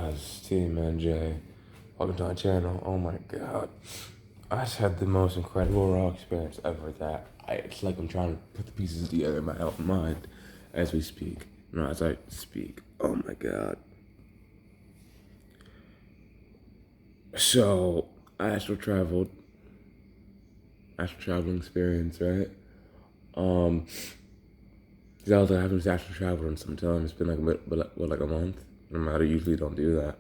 guys, Team NJ. Welcome to my channel. Oh my god. I just had the most incredible raw experience ever that it's like I'm trying to put the pieces together in my own mind as we speak. No, as I speak. Oh my god. So, I astral traveling experience, right? Um, because I was like, I haven't astral traveled in some time. It's been like a month. I usually don't do that.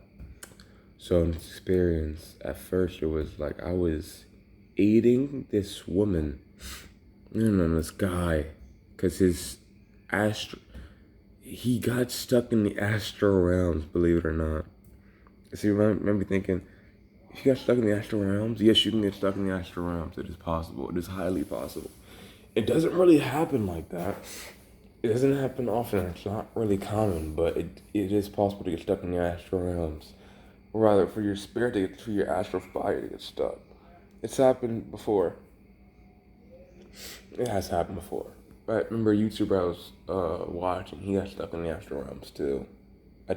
So in this experience, at first it was like I was aiding this woman, this guy, because he got stuck in the astral realms, believe it or not. See, remember thinking, if you got stuck in the astral realms, yes, you can get stuck in the astral realms. It is possible. It is highly possible. It doesn't really happen like that. It doesn't happen often. It's not really common, but it is possible to get stuck in the astral realms. Or rather, for your spirit to get, for your astral body to get stuck. It's happened before. It has happened before. Right? Remember a YouTuber I was watching, he got stuck in the astral realms too. I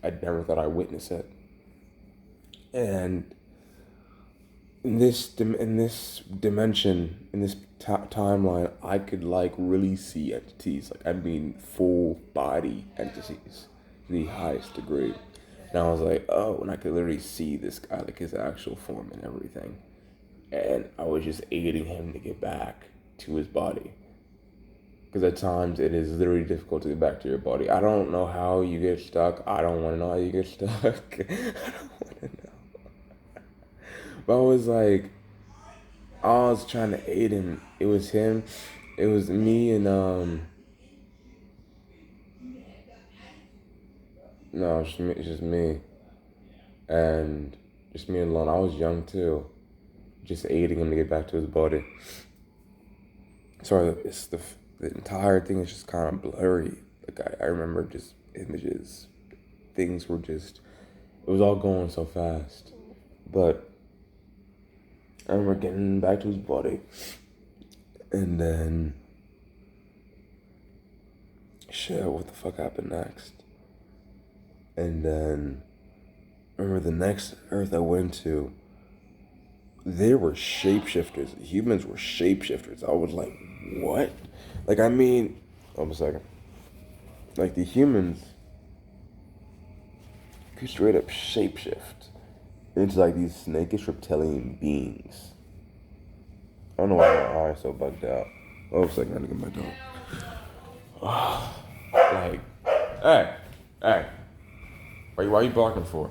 never thought I'd witness it. And in this dimension, in this timeline, I could like really see entities. Like, I mean, full body entities to the highest degree. And I was like, oh, and I could literally see this guy, like his actual form and everything. And I was just aiding him to get back to his body. Because at times it is literally difficult to get back to your body. I don't know how you get stuck. I don't want to know how you get stuck. I don't want to know. But I was trying to aid him. It was him. It was me and, no, it's just me. And just me alone. I was young too. Just aiding him to get back to his body. Sorry, it's the entire thing is just kind of blurry. Like, I remember just images. Things were just, it was all going so fast. But I remember getting back to his body. And then, shit, what the fuck happened next? And then, I remember the next Earth I went to, they were shapeshifters. Humans were shapeshifters. I was like, what? Like, I mean, hold on a second. Like, the humans could straight up shapeshift into like these snakish reptilian beings. I don't know why my eyes so bugged out. Oh, a second, I gotta get my dog. Like, hey, why are you barking for?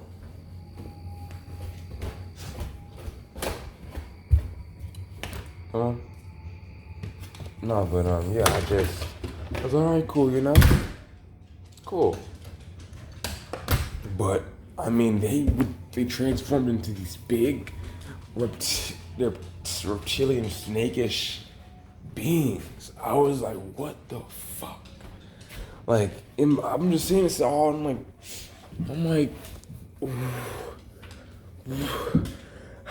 Come on. No, but yeah, I was alright, cool, you know? Cool. But, I mean, they transformed into these big, reptilian, snakish beings. I was like, what the fuck? Like, I'm just seeing this all, I'm like,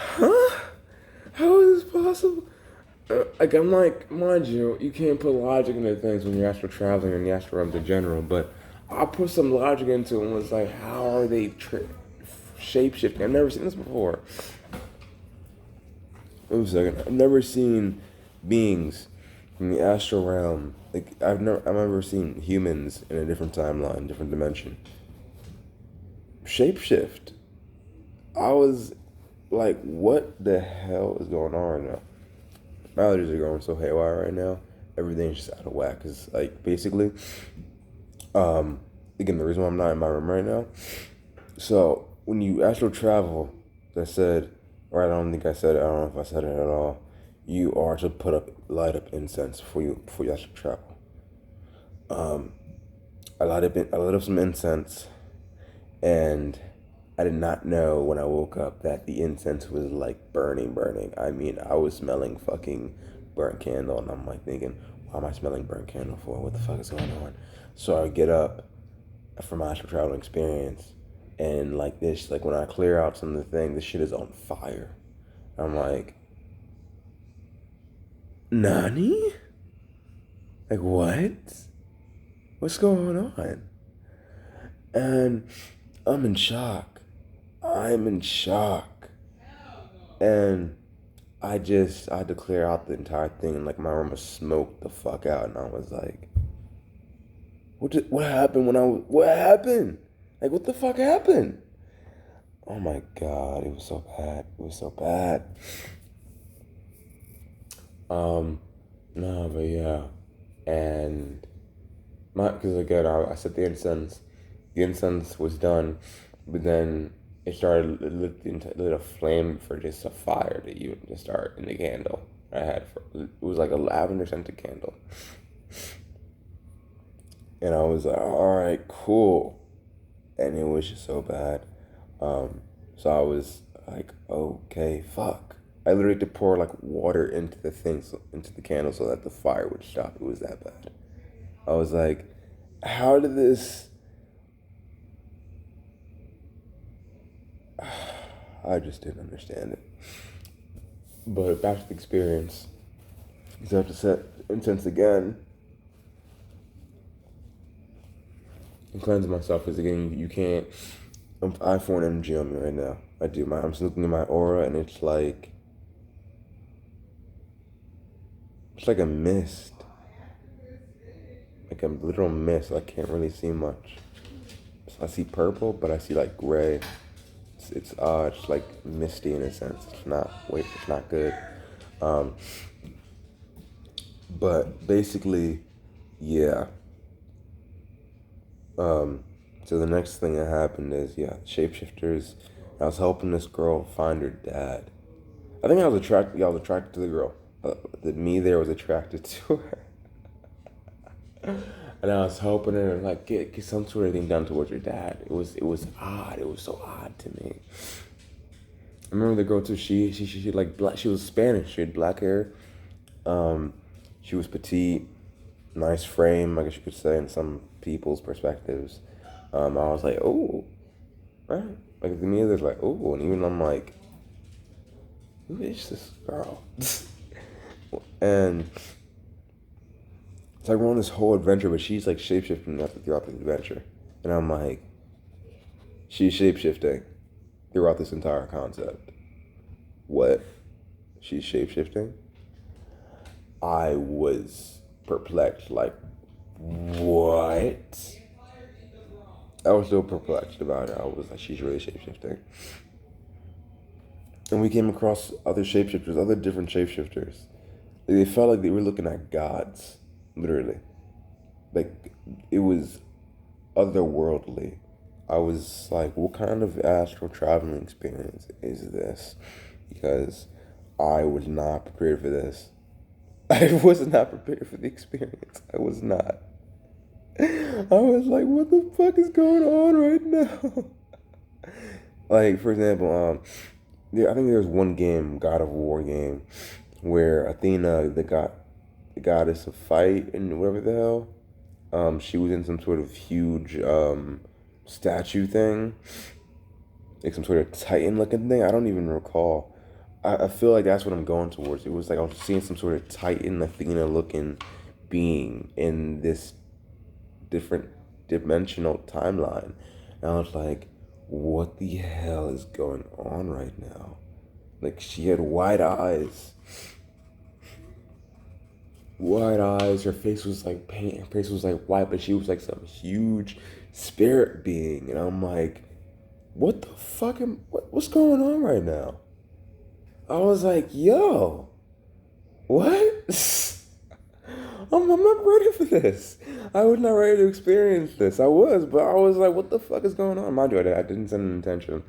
huh? How is this possible? I'm like, mind you, you can't put logic into things when you're astral traveling and the astral realms in general, but I put some logic into it and was like, how are they shape-shifting? I've never seen this before. Wait a second. I've never seen beings from the astral realm. Like, I've never seen humans in a different timeline, different dimension. Shapeshift. I was like, what the hell is going on right now? My allergies are going so haywire right now. Everything's just out of whack. Cause like basically, again, the reason why I'm not in my room right now. So when you astral travel, I said, or I don't think I said it. I don't know if I said it at all. You are to light up incense before you astral travel. I lit up some incense, and I did not know when I woke up that the incense was like burning. I mean, I was smelling fucking burnt candle, and I'm like thinking, why am I smelling burnt candle for? What the fuck is going on? So I get up from my astral traveling experience, and like this, like when I clear out some of the thing, this shit is on fire. I'm like, Nani? Like, what? What's going on? And I'm in shock. I'm in shock. And I had to clear out the entire thing, and like my room was smoked the fuck out, and I was like, what happened what happened? Like, what the fuck happened? Oh my God, it was so bad. It was so bad. No, but yeah. And because again, I set the incense. The incense was done, but then it started lit a flame for just a fire to even to start in the candle. It was like a lavender scented candle, and I was like, all right, cool, and it was just so bad. So I was like, okay, fuck. I literally had to pour like water into the thing, into the candle, so that the fire would stop. It was that bad. I was like, how did this? I just didn't understand it. But back to the experience. So I have to set incense again and cleanse myself, because again, you can't. I have foreign energy on me right now. I do. I'm just looking at my aura, and it's like a mist, like a literal mist. I can't really see much. So I see purple, but I see like gray. It's like misty in a sense. It's not good. But basically, yeah. So the next thing that happened is, shapeshifters. I was helping this girl find her dad. I think I was attracted. I was attracted to the girl. Me there was attracted to her. And I was helping her like get some sort of thing done towards her dad. It was odd. It was so odd to me. I remember the girl too. She like black. She was Spanish. She had black hair. She was petite, nice frame, I guess you could say, in some people's perspectives. I was like, oh, right. Like to me, there's like, oh, and even I'm like, who is this girl? And it's like we're on this whole adventure, but she's like shapeshifting throughout the adventure, and I'm like, she's shapeshifting throughout this entire concept. What? She's shapeshifting? I was perplexed, like, what? I was so perplexed about it. I was like, she's really shapeshifting. And we came across other shapeshifters, other different shapeshifters. They felt like they were looking at gods, literally. Like, it was otherworldly. I was like, what kind of astral traveling experience is this? Because I was not prepared for this. I was not prepared for the experience. I was not. I was like, what the fuck is going on right now? Like, for example, I think there's one game, God of War game, where Athena, the goddess of fight and whatever the hell, she was in some sort of huge statue thing, like some sort of Titan looking thing. I don't even recall. I feel like that's what I'm going towards. It was like I was seeing some sort of Titan Athena looking being in this different dimensional timeline. And I was like, what the hell is going on right now? Like, she had wide eyes. Wide eyes. Her face was like paint. Her face was like white, but she was like some huge spirit being. And I'm like, what the fuck what's going on right now? I was like, yo, what? I'm not ready for this. I was not ready to experience this. I was, but I was like, what the fuck is going on? Mind you, I didn't send an intention.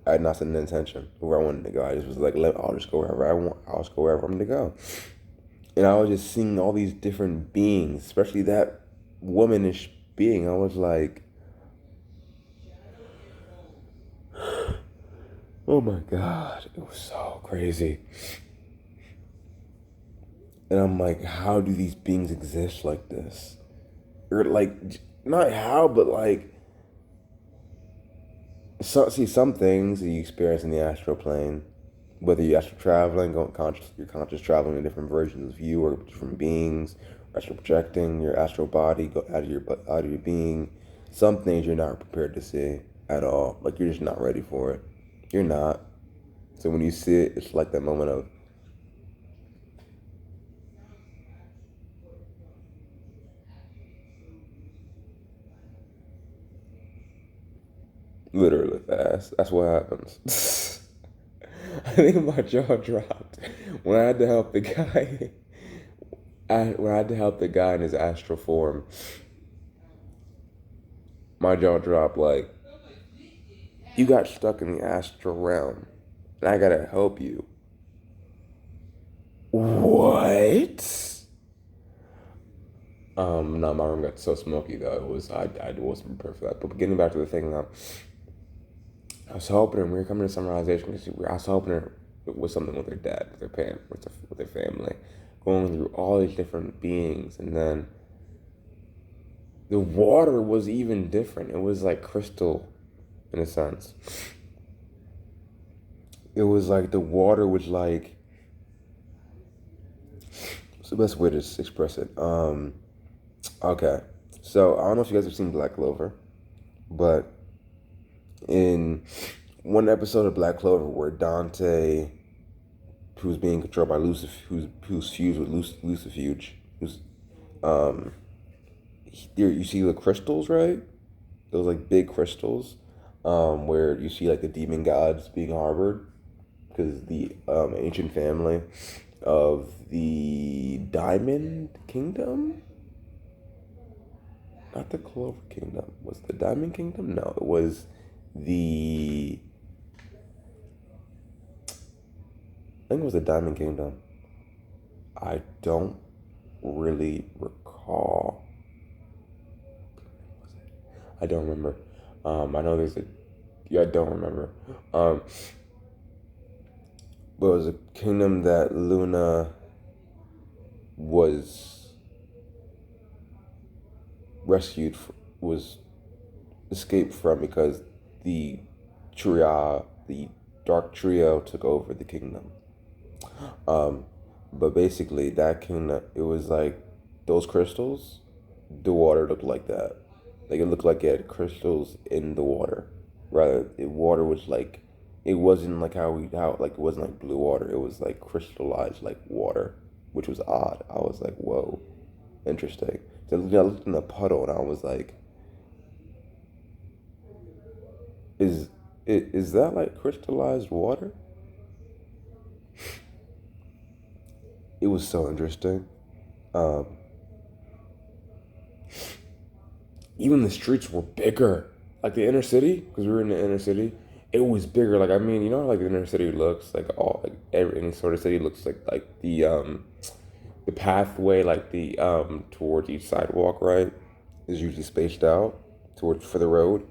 I had not sent an intention where I wanted to go. I just was like, I'll just go wherever I want. I'll just go wherever I'm to go. And I was just seeing all these different beings, especially that womanish being. I was like, oh my God, it was so crazy. And I'm like, how do these beings exist like this? Or like, not how, but like, some things that you experience in the astral plane, whether you're astral traveling, you're conscious traveling in different versions of you or different beings, astral projecting, your astral body go out of your being. Some things you're not prepared to see. at all. Like you're just not ready for it. You're not. So when you see it, it's like that moment of literally fast. That's what happens. I think my jaw dropped when I had to help the guy. When I had to help the guy in his astral form, my jaw dropped. Like you got stuck in the astral realm, and I gotta help you. What? No, my room got so smoky though. I wasn't prepared for that. But getting back to the thing now, I was hoping we were coming to some realization because I was hoping it was something with their dad, with their parent, with their family, going through all these different beings, and then the water was even different. It was like crystal, in a sense. It was like the water was like. What's the best way to express it? Okay, so I don't know if you guys have seen Black Clover, but in one episode of Black Clover where Dante, who's being controlled by who's fused with Lucifuge, um, you see the crystals, right? Those like big crystals, where you see like the demon gods being harbored, because the ancient family of the Diamond Kingdom. Not the Clover Kingdom. Was it the Diamond Kingdom? No, it was the. I think it was the Diamond Kingdom. I don't really recall. I don't remember. I know there's a. Yeah, I don't remember. But it was a kingdom that Luna was rescued, was escaped from because the the dark trio took over the kingdom. But basically, that kingdom, it was like those crystals. The water looked like that. Like it looked like it had crystals in the water. Rather, the water was like, it wasn't like how like it wasn't like blue water. It was like crystallized like water, which was odd. I was like, whoa, interesting. So I looked in the puddle and I was like, is is that like crystallized water? It was so interesting. Um, Even the streets were bigger. Like the inner city, because we were in the inner city, it was bigger. Like I mean, you know how like the inner city looks like all like every any sort of city looks like the pathway like the towards each sidewalk, right, is usually spaced out towards for the road.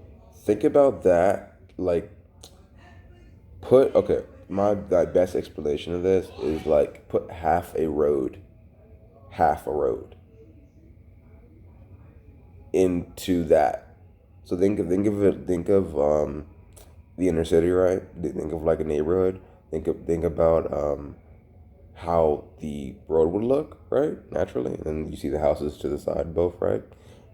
Think about that. Like put okay, my best explanation of this is like put half a road into that. So think of the inner city, right? Think of like a neighborhood. Think about how the road would look, right? Naturally, and then you see the houses to the side, both, right?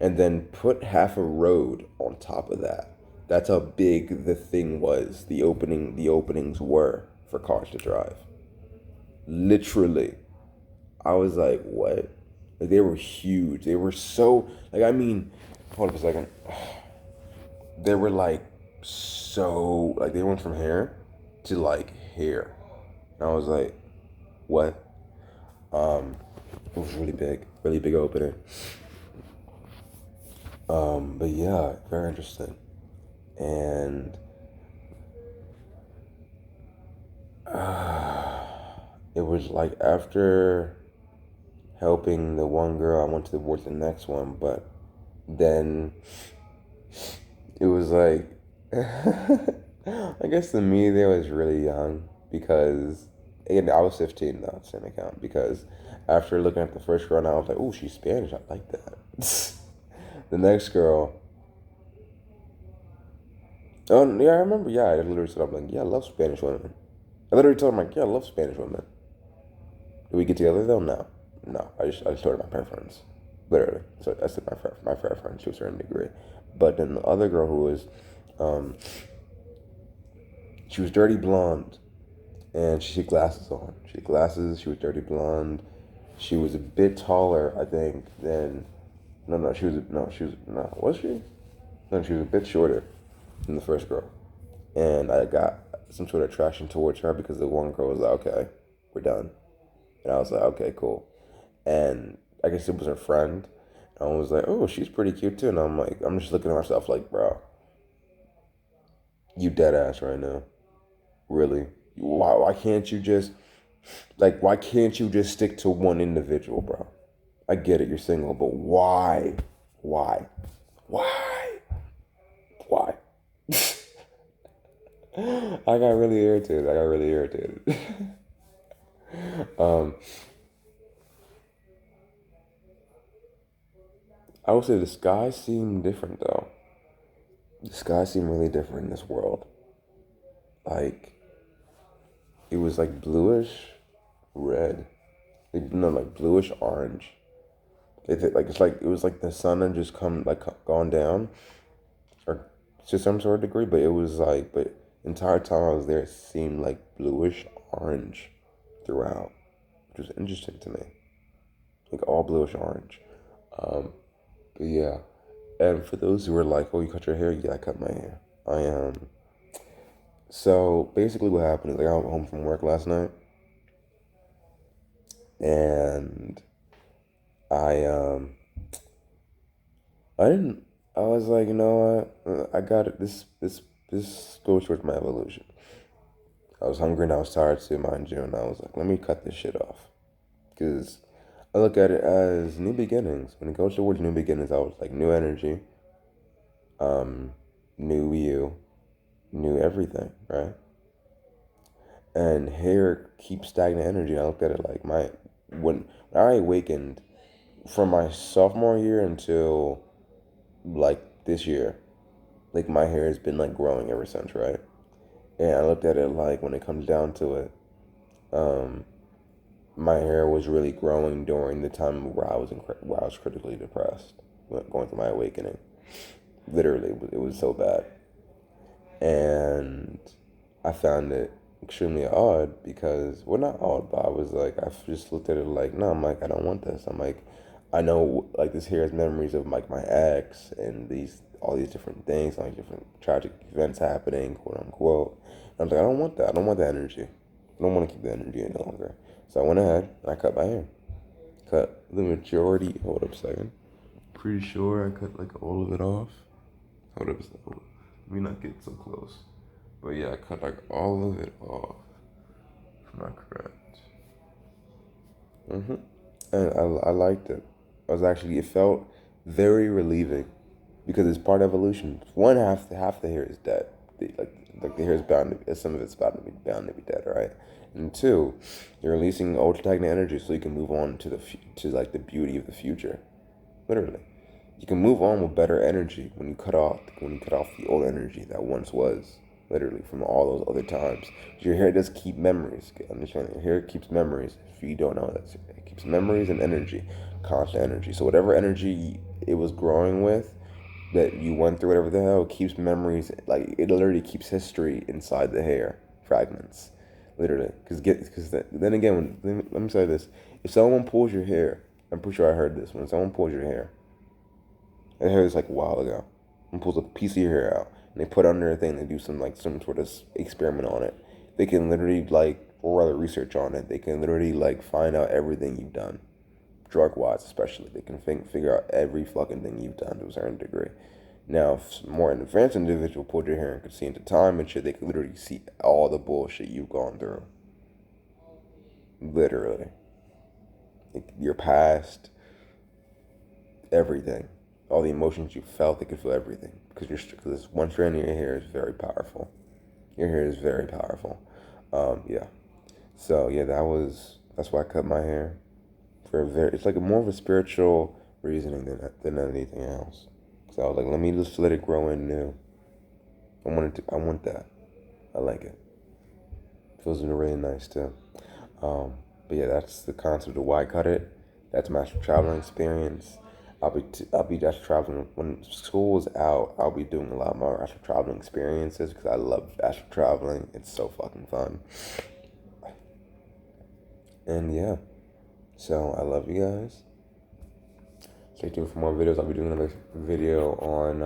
And then put half a road on top of that. That's how big the thing was. The openings were for cars to drive. Literally, I was like, what? Like they were huge. They were so like I mean, hold up a second. They were like so like they went from here to like here. And I was like, what? It was really big opening. But yeah, very interesting. And it was like after helping the one girl, I went towards the next one, but then it was like, I guess to me, they was really young because, again, I was 15 though, same account, because after looking at the first girl, and I was like, oh, she's Spanish, I like that. The next girl, oh, yeah, I remember, yeah, I literally said, I'm like, yeah, I love Spanish women. I literally told him, like, yeah, I love Spanish women. Did we get together though? No. No, I just told her my preference. Literally. So I said my preference to a certain degree. But then the other girl who was Um, she was dirty blonde, and she had glasses on. She had glasses. She was dirty blonde. She was a bit taller, I think, than. No, she was. No, she was. No, was she? No, she was a bit shorter than the first girl. And I got some sort of attraction towards her because the one girl was like, okay, we're done. And I was like, okay, cool. And I guess it was her friend. And I was like, oh, she's pretty cute too. And I'm like, I'm just looking at myself like, bro, you dead ass right now. Really? Why can't you just, like, why can't you just stick to one individual, bro? I get it, you're single, but why? Why? Why? Why? I got really irritated. um, I would say the sky seemed different though. The sky seemed really different in this world. Like it was like bluish red. Like, no, like bluish orange. It's like it was like the sun had just come like gone down, or to some sort of degree. But it was like, but the entire time I was there, it seemed like bluish orange throughout, which was interesting to me. Like all bluish orange. Um, but yeah. And for those who were like, "Oh, you cut your hair?" Yeah, I cut my hair. I So basically, what happened is like I went home from work last night, and I I didn't. I was like, you know what? I got it. This goes towards my evolution. I was hungry and I was tired too, mind you, and I was like, let me cut this shit off, because I look at it as new beginnings. When it goes towards new beginnings, I was like, new energy, um, new you, new everything, right? And hair keeps stagnant energy. And I looked at it like when I awakened from my sophomore year until like this year, like my hair has been like growing ever since, right? And I looked at it like when it comes down to it, um, my hair was really growing during the time where I was critically depressed, going through my awakening. Literally, it was so bad, and I found it extremely odd because, well, not odd, but I was like, I just looked at it like, no, I'm like, I don't want this. I'm like, I know, like, this here is memories of like my ex and all these different things, like different tragic events happening, quote unquote. And I was like, I don't want that. I don't want that energy. I don't want to keep the energy any longer. So I went ahead and I cut my hair. Cut the majority. Hold up a second. Pretty sure I cut like all of it off. Hold up a second. Let me not get so close. But yeah, I cut like all of it off. If I'm not correct. And I liked it. It felt very relieving because it's part of evolution. One half the hair is dead. Like the hair is some of it's bound to be dead, right? And two, you're releasing old stagnant energy so you can move on to like the beauty of the future. Literally, you can move on with better energy when you cut off the old energy that once was. Literally, from all those other times. Your hair does keep memories. Understand? Your hair keeps memories. If you don't know that, it keeps memories and energy, constant energy. So whatever energy it was growing with, that you went through, whatever the hell, it keeps memories. Like it literally keeps history inside the hair fragments. Literally, because then again, let me say this: if someone pulls your hair, I'm pretty sure I heard this. When someone pulls your hair, I heard this like a while ago, and pulls a piece of your hair out, and they put it under a thing. They do some sort of experiment on it. They can literally or rather research on it. They can literally find out everything you've done, drug wise especially. They can figure out every fucking thing you've done to a certain degree. Now, if more an advanced individual pulled your hair and could see into time and shit, they could literally see all the bullshit you've gone through. Literally, your past, everything, all the emotions you felt. They could feel everything because one strand of your hair is very powerful. Your hair is very powerful. Yeah. So yeah, that's why I cut my hair it's like more of a spiritual reasoning than anything else. So I was like, let me just let it grow in new. I want that. I like it. Feels really nice too. But yeah, that's the concept of why I cut it. That's my traveling experience. I'll be just traveling when school is out. I'll be doing a lot more astral traveling experiences because I love astral traveling. It's so fucking fun. And yeah, so I love you guys. Stay tuned for more videos. I'll be doing another video on.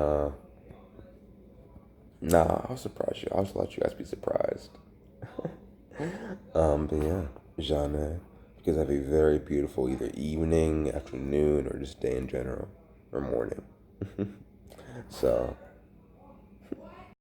Nah, I'll surprise you. I'll just let you guys be surprised. But yeah, genre. Because I have a very beautiful either evening, afternoon, or just day in general, or morning. So